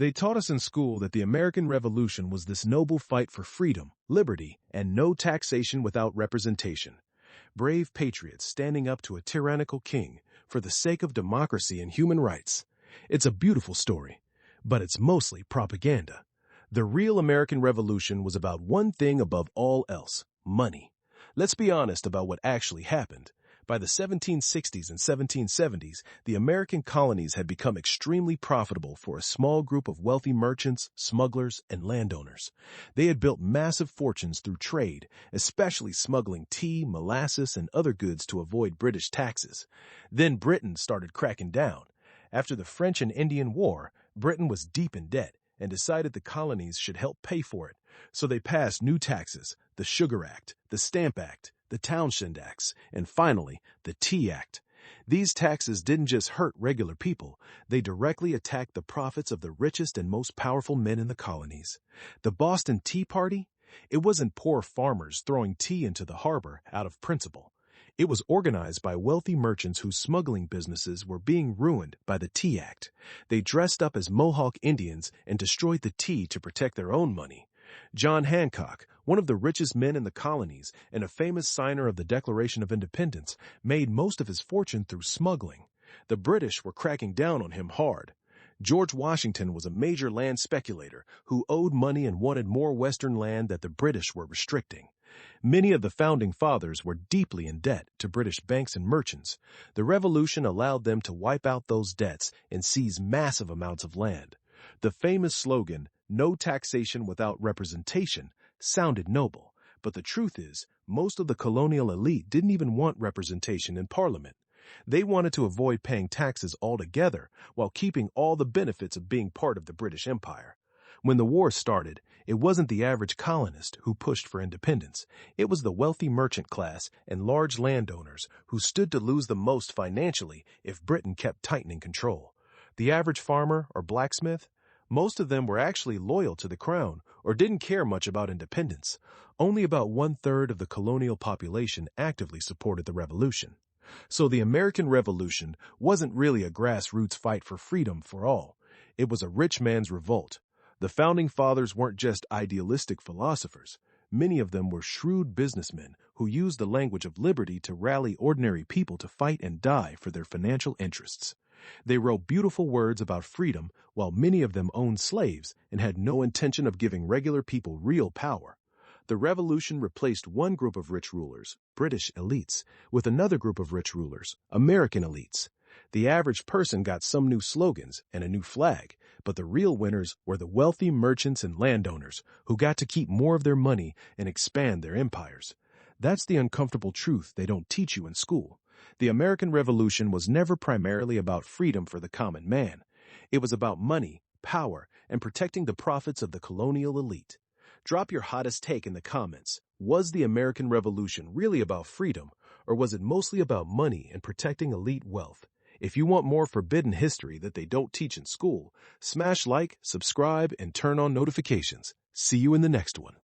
They taught us in school that the American Revolution was this noble fight for freedom, liberty, and no taxation without representation. Brave patriots standing up to a tyrannical king for the sake of democracy and human rights. It's a beautiful story, but it's mostly propaganda. The real American Revolution was about one thing above all else: money. Let's be honest about what actually happened. By the 1760s and 1770s, the American colonies had become extremely profitable for a small group of wealthy merchants, smugglers, and landowners. They had built massive fortunes through trade, especially smuggling tea, molasses, and other goods to avoid British taxes. Then Britain started cracking down. After the French and Indian War, Britain was deep in debt and decided the colonies should help pay for it. So they passed new taxes: the Sugar Act, the Stamp Act, the Townshend Acts, and finally, the Tea Act. These taxes didn't just hurt regular people, they directly attacked the profits of the richest and most powerful men in the colonies. The Boston Tea Party? It wasn't poor farmers throwing tea into the harbor out of principle. It was organized by wealthy merchants whose smuggling businesses were being ruined by the Tea Act. They dressed up as Mohawk Indians and destroyed the tea to protect their own money. John Hancock, one of the richest men in the colonies and a famous signer of the Declaration of Independence, made most of his fortune through smuggling. The British were cracking down on him hard. George Washington was a major land speculator who owed money and wanted more Western land that the British were restricting. Many of the founding fathers were deeply in debt to British banks and merchants. The Revolution allowed them to wipe out those debts and seize massive amounts of land. The famous slogan, "No taxation without representation," sounded noble, but the truth is, most of the colonial elite didn't even want representation in Parliament. They wanted to avoid paying taxes altogether while keeping all the benefits of being part of the British Empire. When the war started, it wasn't the average colonist who pushed for independence. It was the wealthy merchant class and large landowners who stood to lose the most financially if Britain kept tightening control. The average farmer or blacksmith? Most of them were actually loyal to the crown or didn't care much about independence. Only about 1/3 of the colonial population actively supported the revolution. So the American Revolution wasn't really a grassroots fight for freedom for all. It was a rich man's revolt. The founding fathers weren't just idealistic philosophers. Many of them were shrewd businessmen who used the language of liberty to rally ordinary people to fight and die for their financial interests. They wrote beautiful words about freedom while many of them owned slaves and had no intention of giving regular people real power. The revolution replaced one group of rich rulers, British elites, with another group of rich rulers, American elites. The average person got some new slogans and a new flag, but the real winners were the wealthy merchants and landowners who got to keep more of their money and expand their empires. That's the uncomfortable truth they don't teach you in school. The American Revolution was never primarily about freedom for the common man. It was about money, power, and protecting the profits of the colonial elite. Drop your hottest take in the comments. Was the American Revolution really about freedom, or was it mostly about money and protecting elite wealth? If you want more forbidden history that they don't teach in school, smash like, subscribe, and turn on notifications. See you in the next one.